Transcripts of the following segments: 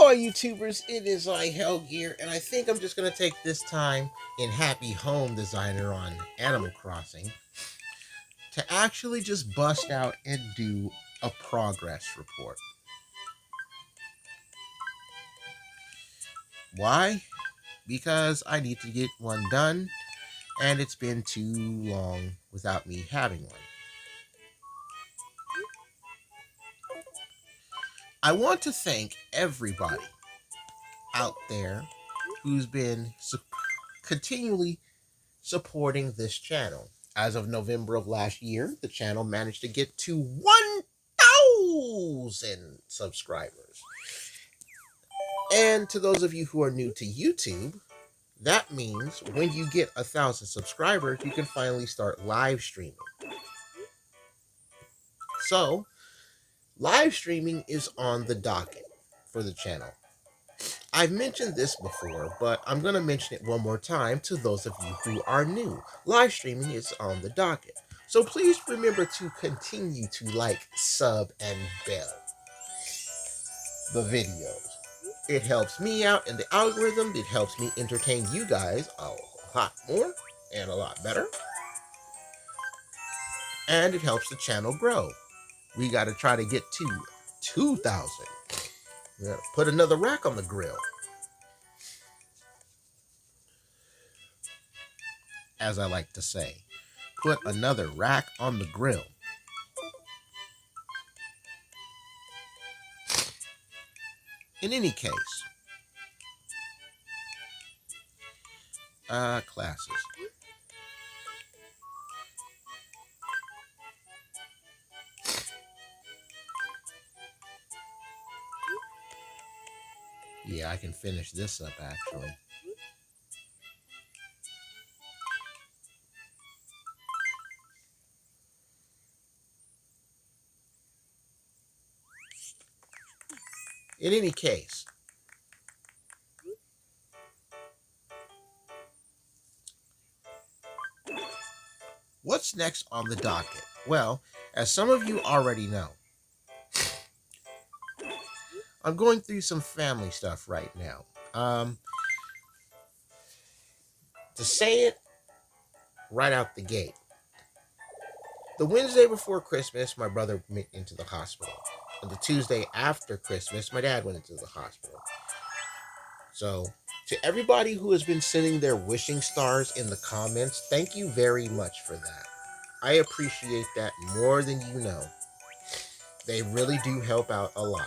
Hello, YouTubers. It is h3llg3ar, and I think I'm just going to take this time in Happy Home Designer on Animal Crossing to actually just bust out and do a progress report. Why? Because I need to get one done, and it's been too long without me having one. I want to thank everybody out there who's been continually supporting this channel. As of November of last year, the channel managed to get to 1,000 subscribers. And to those of you who are new to YouTube, that means when you get 1,000 subscribers, you can finally start live streaming. So, live streaming is on the docket for the channel. I've mentioned this before, but I'm going to mention it one more time to those of you who are new. Live streaming is on the docket. So please remember to continue to like, sub, and bell the videos. It helps me out in the algorithm. It helps me entertain you guys a lot more and a lot better. And it helps the channel grow. We got to try to get to 2,000. We're going to put another rack on the grill. As I like to say, put another rack on the grill. In any case, classes. Yeah, I can finish this up actually. In any case, what's next on the docket? Well, as some of you already know, I'm going through some family stuff right now. To say it right out the gate, the Wednesday before Christmas, my brother went into the hospital. And the Tuesday after Christmas, my dad went into the hospital. So, to everybody who has been sending their wishing stars in the comments, thank you very much for that. I appreciate that more than you know. They really do help out a lot.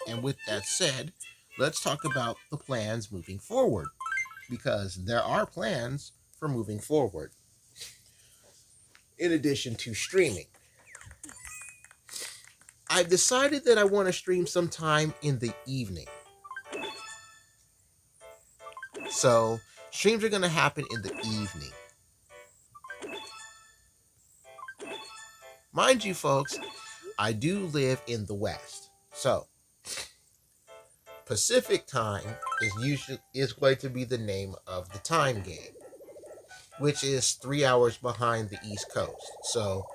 And with that said, let's talk about the plans moving forward, because there are plans for moving forward. In addition to streaming, I've decided that I want to stream sometime in the evening. So, streams are going to happen in the evening. Mind you, folks, I do live in the West. So, Pacific time is going to be the name of the time game, which is 3 hours behind the East Coast. So,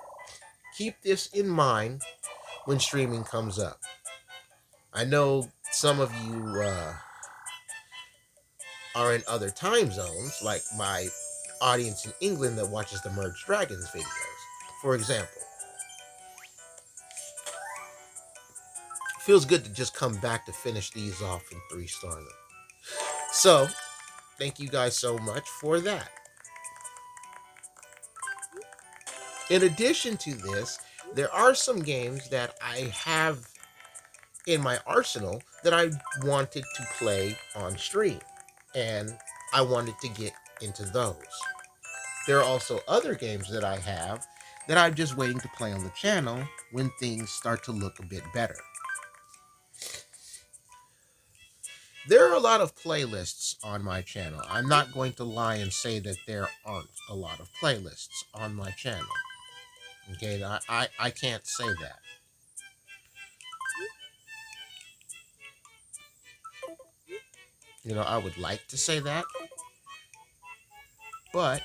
keep this in mind when streaming comes up. I know some of you are in other time zones, like my audience in England that watches the Merged Dragons videos, for example. Feels good to just come back to finish these off and 3-star them. So, thank you guys so much for that. In addition to this, there are some games that I have in my arsenal that I wanted to play on stream, and I wanted to get into those. There are also other games that I have that I'm just waiting to play on the channel when things start to look a bit better. There are a lot of playlists on my channel. I'm not going to lie and say that there aren't a lot of playlists on my channel. Okay, I can't say that. I would like to say that, but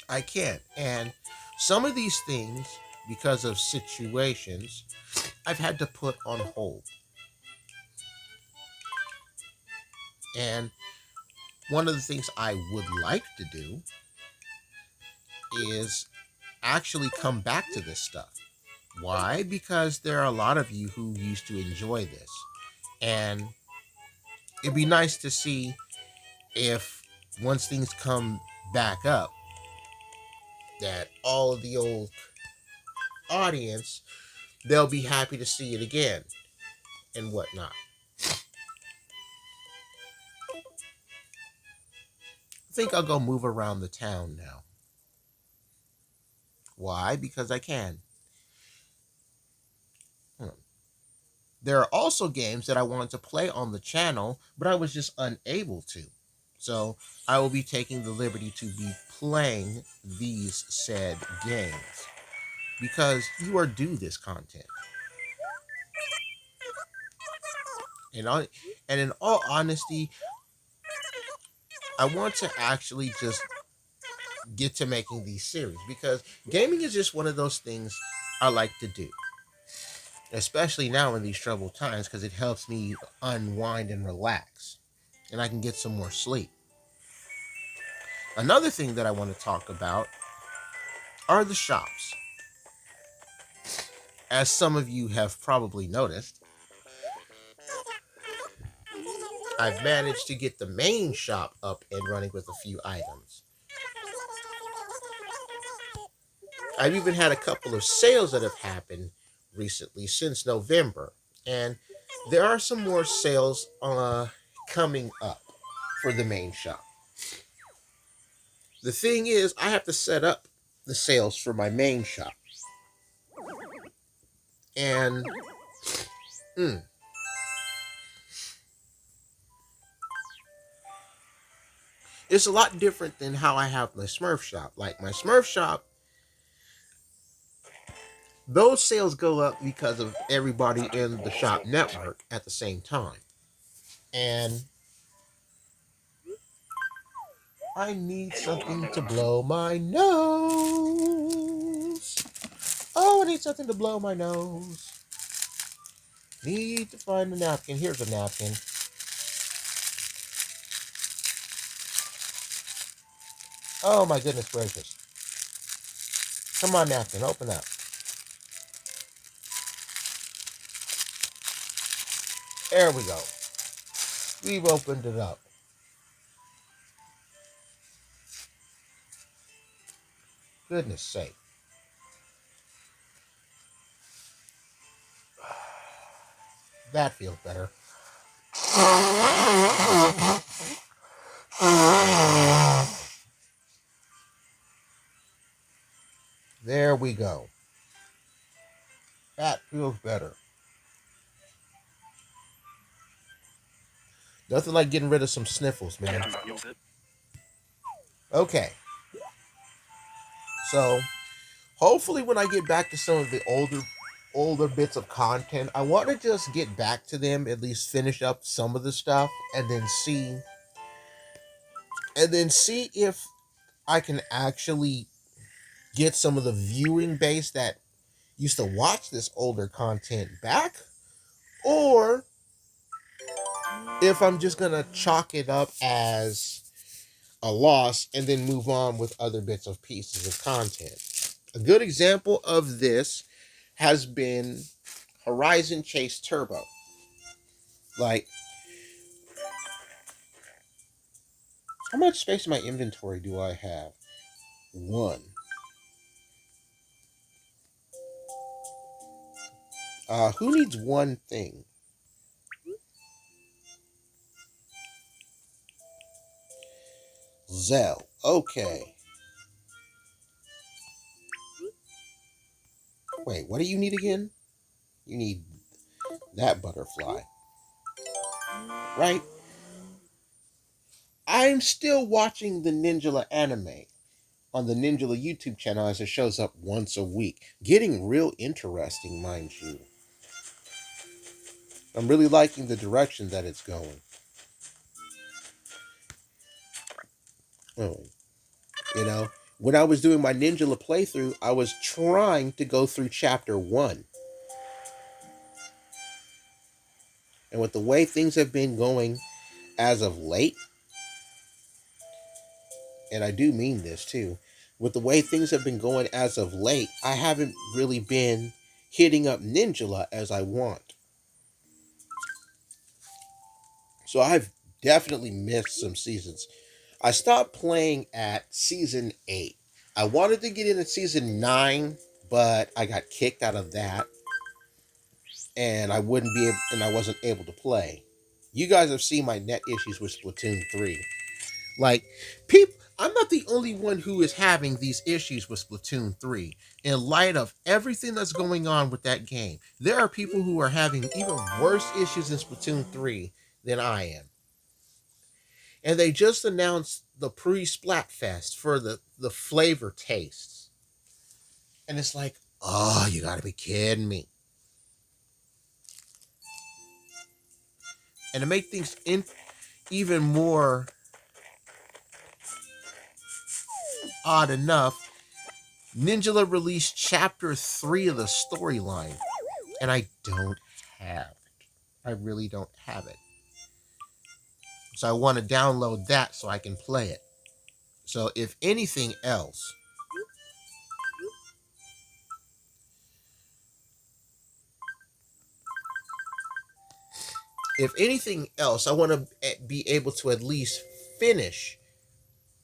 I can't. And some of these things, because of situations, I've had to put on hold. And one of the things I would like to do is actually come back to this stuff. Why? Because there are a lot of you who used to enjoy this. And it'd be nice to see if once things come back up, that all of the old audience, they'll be happy to see it again and whatnot. I think I'll go move around the town now. Why? Because I can. There are also games that I wanted to play on the channel, but I was just unable to. So I will be taking the liberty to be playing these said games because you are due this content. And, and in all honesty, I want to actually just get to making these series because gaming is just one of those things I like to do, especially now in these troubled times because it helps me unwind and relax and I can get some more sleep. Another thing that I want to talk about are the shops. As some of you have probably noticed, I've managed to get the main shop up and running with a few items. I've even had a couple of sales that have happened recently since November, and there are some more sales coming up for the main shop. The thing is, I have to set up the sales for my main shop. And it's a lot different than how I have my Smurf shop. Like my Smurf shop, those sales go up because of everybody in the shop network at the same time. And I need something to blow my nose. Oh, I need something to blow my nose. Need to find a napkin. Here's a napkin. Oh my goodness gracious. Come on, napkin, open up. There we go. We've opened it up. Goodness sake. That feels better. There we go. That feels better. Nothing like getting rid of some sniffles, man. Okay. So, hopefully when I get back to some of the older bits of content, I want to just get back to them, at least finish up some of the stuff and then see if I can actually get some of the viewing base that used to watch this older content back, or if I'm just gonna chalk it up as a loss and then move on with other bits of pieces of content. A good example of this has been Horizon Chase Turbo. Like, how much space in my inventory do I have? One. Who needs one thing? Zell. Okay. Wait, what do you need again? You need that butterfly. Right? I'm still watching the Ninja anime. on the Ninja YouTube channel as it shows up once a week. Getting real interesting, mind you. I'm really liking the direction that it's going. Oh, you know, when I was doing my Ninja playthrough, I was trying to go through chapter 1. And with the way things have been going as of late, and I do mean this too, with the way things have been going as of late, I haven't really been hitting up Ninja as I want. So I've definitely missed some seasons. I stopped playing at season 8. I wanted to get into season 9, but I got kicked out of that and I wasn't able to play. You guys have seen my net issues with Splatoon 3. Like, people, I'm not the only one who is having these issues with Splatoon 3. In light of everything that's going on with that game, there are people who are having even worse issues in Splatoon 3 than I am. And they just announced the pre-Splatfest for the flavor tastes. And it's like, oh, you gotta be kidding me. And to make things even more odd enough, Ninja released chapter 3 of the storyline, and I don't have it. I really don't have it. So I want to download that so I can play it. So if anything else, I want to be able to at least finish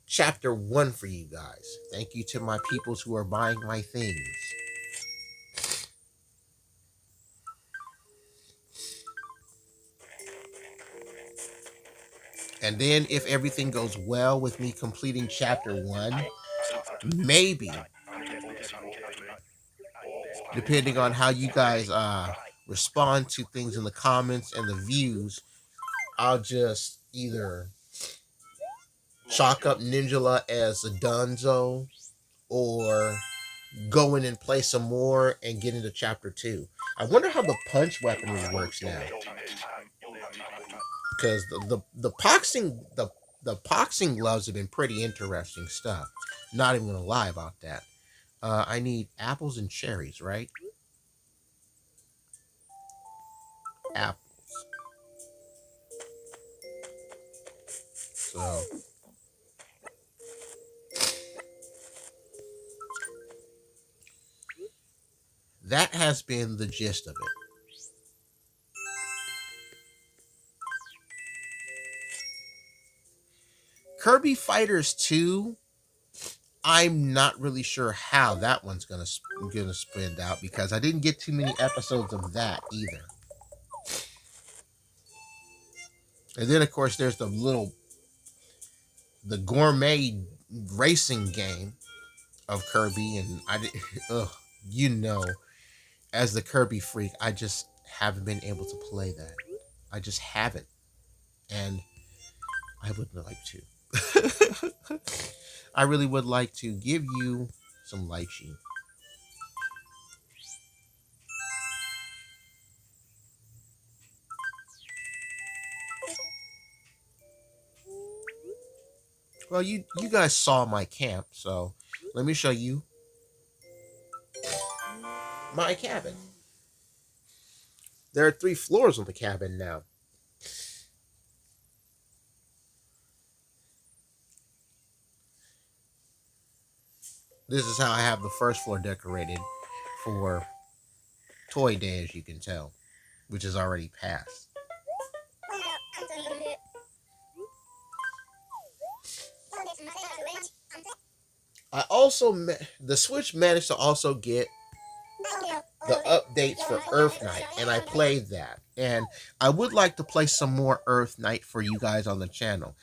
chapter 1 for you guys. Thank you to my peoples who are buying my things. And then if everything goes well with me completing chapter 1, maybe, depending on how you guys respond to things in the comments and the views, I'll just either chalk up Ninja as a dunzo or go in and play some more and get into chapter 2. I wonder how the punch weaponry works now. Because the boxing gloves have been pretty interesting stuff. Not even gonna lie about that. I need apples and cherries, right? Apples. So that has been the gist of it. Kirby Fighters 2, I'm not really sure how that one's gonna spin out because I didn't get too many episodes of that either. And then of course there's the gourmet racing game of Kirby, and I did, ugh, you know, as the Kirby freak, I just haven't been able to play that. I just haven't, and I would like to. I really would like to give you some lychee. Well, you guys saw my camp, so let me show you my cabin. There are 3 floors on the cabin now. This is how I have the first floor decorated for Toy Day, as you can tell, which is already passed. I also the Switch managed to also get the updates for Earth Night, and I played that. And I would like to play some more Earth Night for you guys on the channel,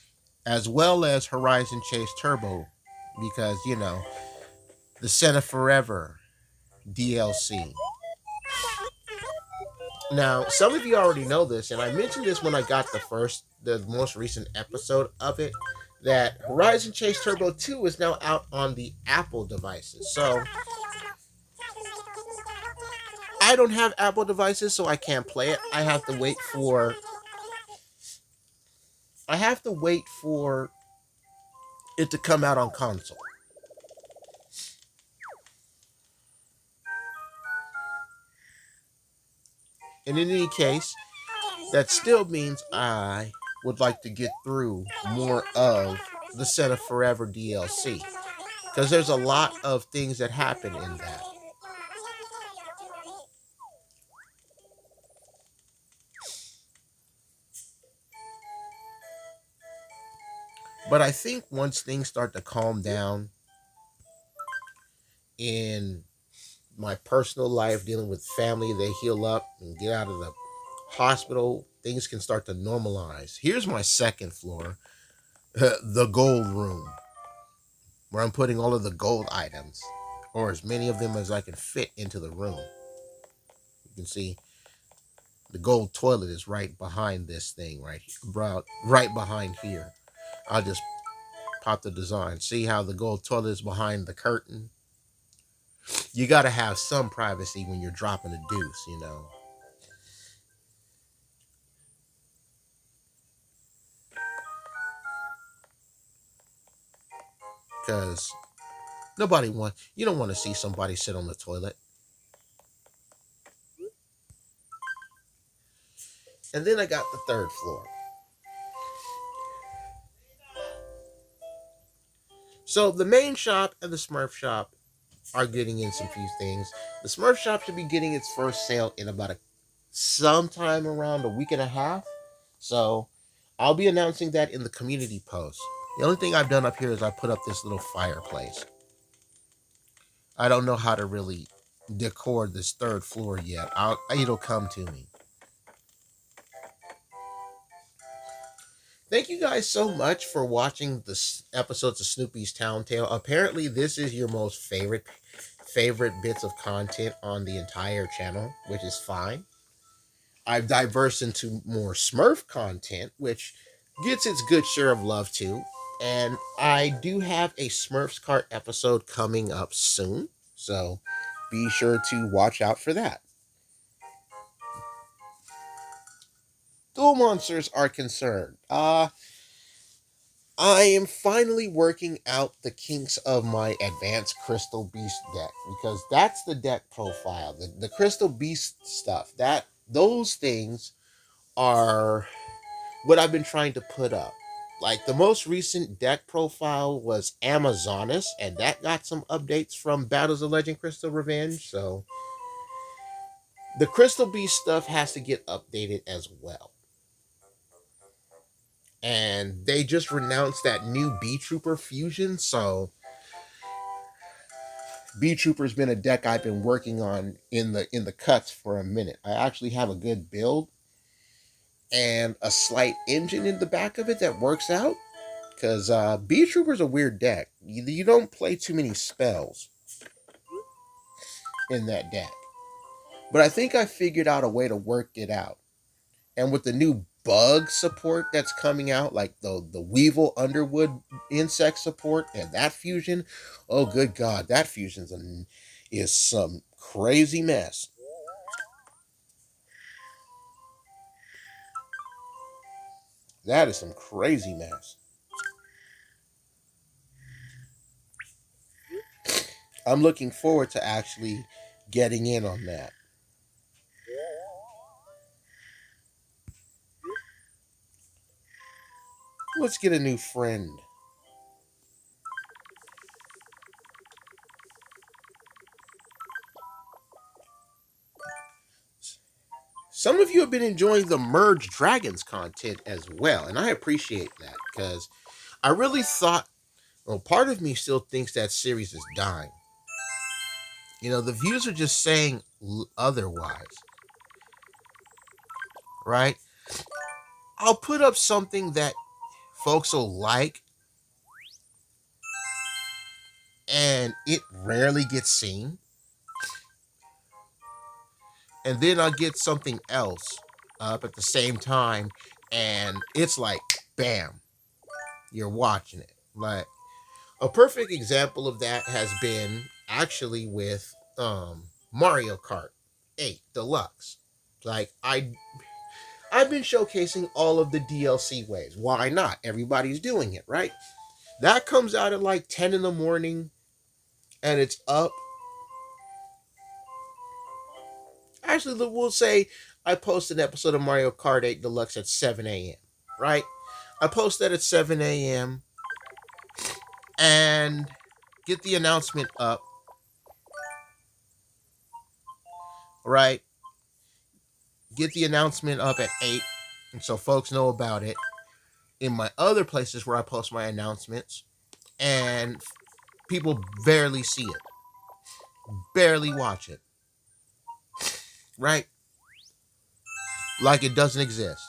as well as Horizon Chase Turbo, because you know, the Senna Forever DLC. Now, some of you already know this, and I mentioned this when I got the most recent episode of it. that Horizon Chase Turbo 2 is now out on the Apple devices. So I don't have Apple devices, so I can't play it. I have to wait for it to come out on console. And in any case, that still means I would like to get through more of the Set of Forever DLC. Because there's a lot of things that happen in that. But I think once things start to calm down in my personal life, dealing with family, they heal up and get out of the hospital, things can start to normalize. Here's my second floor, the gold room, where I'm putting all of the gold items, or as many of them as I can fit into the room. You can see the gold toilet is right behind this thing right here, right behind here. I'll just pop the design. See how the gold toilet is behind the curtain? You got to have some privacy when you're dropping a deuce, you know. Because you don't want to see somebody sit on the toilet. And then I got the third floor. So the main shop and the Smurf shop are getting in some few things. The Smurf shop should be getting its first sale in about sometime around a week and a half. So I'll be announcing that in the community post. The only thing I've done up here is I put up this little fireplace. I don't know how to really decor this third floor yet. It'll come to me. Thank you guys so much for watching the episodes of Snoopy's Town Tale. Apparently, this is your most favorite bits of content on the entire channel, which is fine. I've diversed into more Smurf content, which gets its good share of love too. And I do have a Smurfs Cart episode coming up soon, so be sure to watch out for that. Duel monsters are concerned. I am finally working out the kinks of my advanced Crystal Beast deck because that's the deck profile. The Crystal Beast stuff, those things are what I've been trying to put up. Like the most recent deck profile was Amazonas, and that got some updates from Battles of Legend Crystal Revenge. So the Crystal Beast stuff has to get updated as well. And they just renounced that new B Trooper fusion, so B Trooper's been a deck I've been working on in the cuts for a minute. I actually have a good build and a slight engine in the back of it that works out. Because B Trooper's a weird deck. You don't play too many spells in that deck. But I think I figured out a way to work it out. And with the new bug support that's coming out, like the Weevil Underwood insect support and that fusion, oh good god, that is some crazy mess. That is some crazy mess. I'm looking forward to actually getting in on that. Let's get a new friend. Some of you have been enjoying the Merge Dragons content as well, and I appreciate that because I really thought, well, part of me still thinks that series is dying. You know, the views are just saying otherwise, right? I'll put up something that folks will like, and it rarely gets seen. And then I'll get something else up at the same time, and it's like, bam. you're watching it. Like a perfect example of that has been actually with Mario Kart 8 Deluxe. Like I've been showcasing all of the DLC waves. Why not? Everybody's doing it, right? That comes out at like 10 in the morning and it's up. Actually, we'll say I post an episode of Mario Kart 8 Deluxe at 7 a.m., right? I post that at 7 a.m. and get the announcement up, right? Get the announcement up at 8, and so folks know about it. In my other places where I post my announcements, and people barely see it, barely watch it, right? Like it doesn't exist.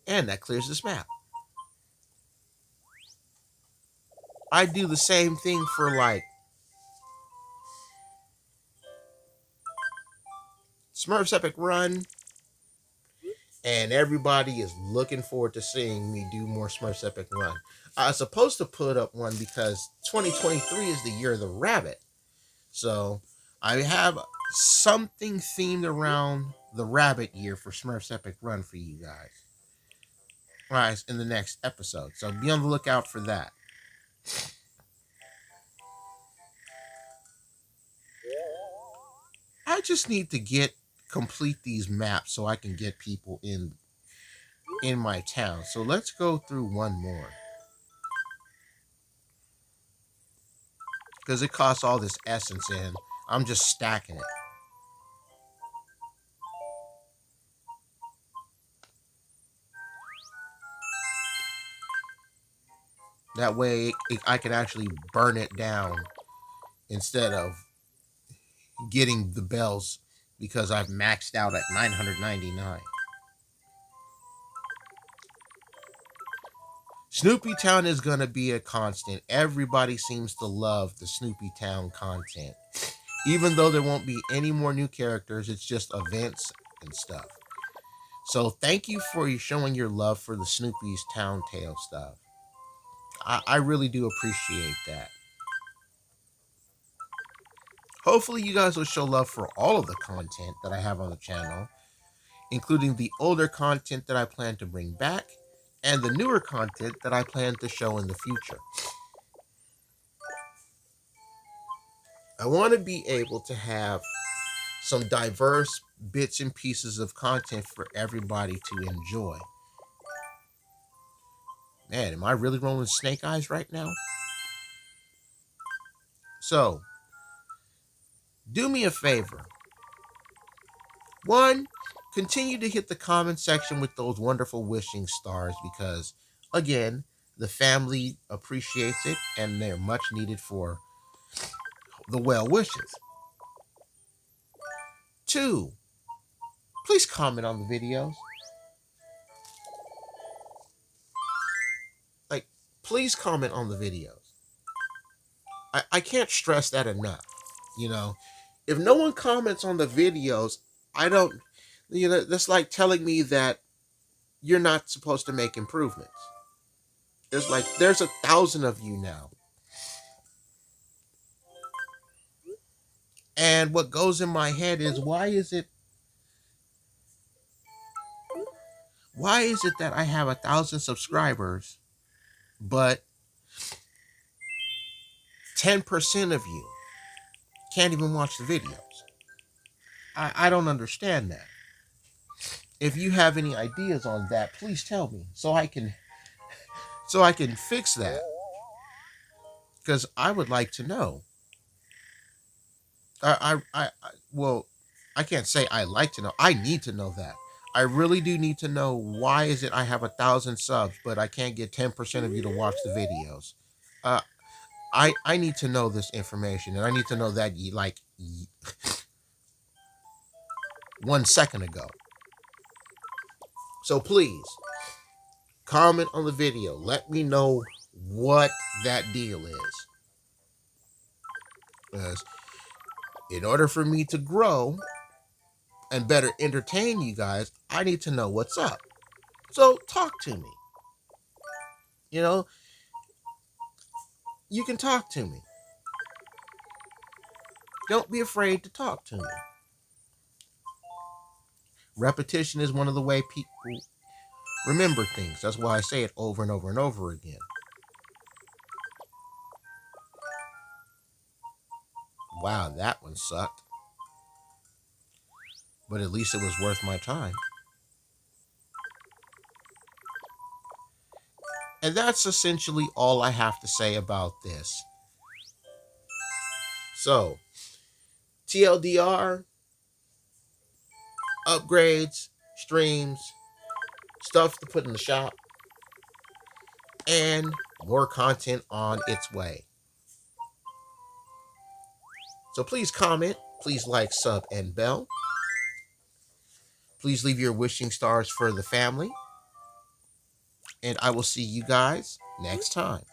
And that clears this map. I do the same thing for like Smurfs Epic Run, and everybody is looking forward to seeing me do more Smurfs Epic Run. I was supposed to put up one because 2023 is the year of the rabbit. So I have something themed around the rabbit year for Smurfs Epic Run for you guys. Right, in the next episode. So be on the lookout for that. I just need to complete these maps so I can get people in my town. So let's go through one more. Because it costs all this essence and I'm just stacking it. That way I can actually burn it down instead of getting the bells because I've maxed out at 999. Snoopy Town is going to be a constant. Everybody seems to love the Snoopy Town content. Even though there won't be any more new characters, it's just events and stuff. So thank you for showing your love for the Snoopy's Town Tale stuff. I really do appreciate that. Hopefully you guys will show love for all of the content that I have on the channel, including the older content that I plan to bring back and the newer content that I plan to show in the future. I want to be able to have some diverse bits and pieces of content for everybody to enjoy. Man, am I really rolling snake eyes right now? So, do me a favor. One, continue to hit the comment section with those wonderful wishing stars because, again, the family appreciates it and they're much needed for the well wishes. Two, please comment on the videos. Like, please comment on the videos. I can't stress that enough. You know, if no one comments on the videos, I don't, that's like telling me that you're not supposed to make improvements. There's 1,000 of you now. And what goes in my head is why is it that I have 1,000 subscribers, but 10% of you can't even watch the videos? I don't understand that. If you have any ideas on that, please tell me so I can fix that. Because I would like to know. Well, I can't say I like to know. I need to know that. I really do need to know why is it I have 1,000 subs, but I can't get 10% of you to watch the videos. Uh, I need to know this information, and I need to know that 1 second ago. So please comment on the video. Let me know what that deal is. Because in order for me to grow and better entertain you guys, I need to know what's up. So talk to me. You know, you can talk to me. Don't be afraid to talk to me. Repetition is one of the way people remember things. That's why I say it over and over and over again. Wow, that one sucked. But at least it was worth my time. And that's essentially all I have to say about this. So, TLDR, upgrades, streams, stuff to put in the shop, and more content on its way. So please comment, please like, sub, and bell. Please leave your wishing stars for the family. And I will see you guys next time.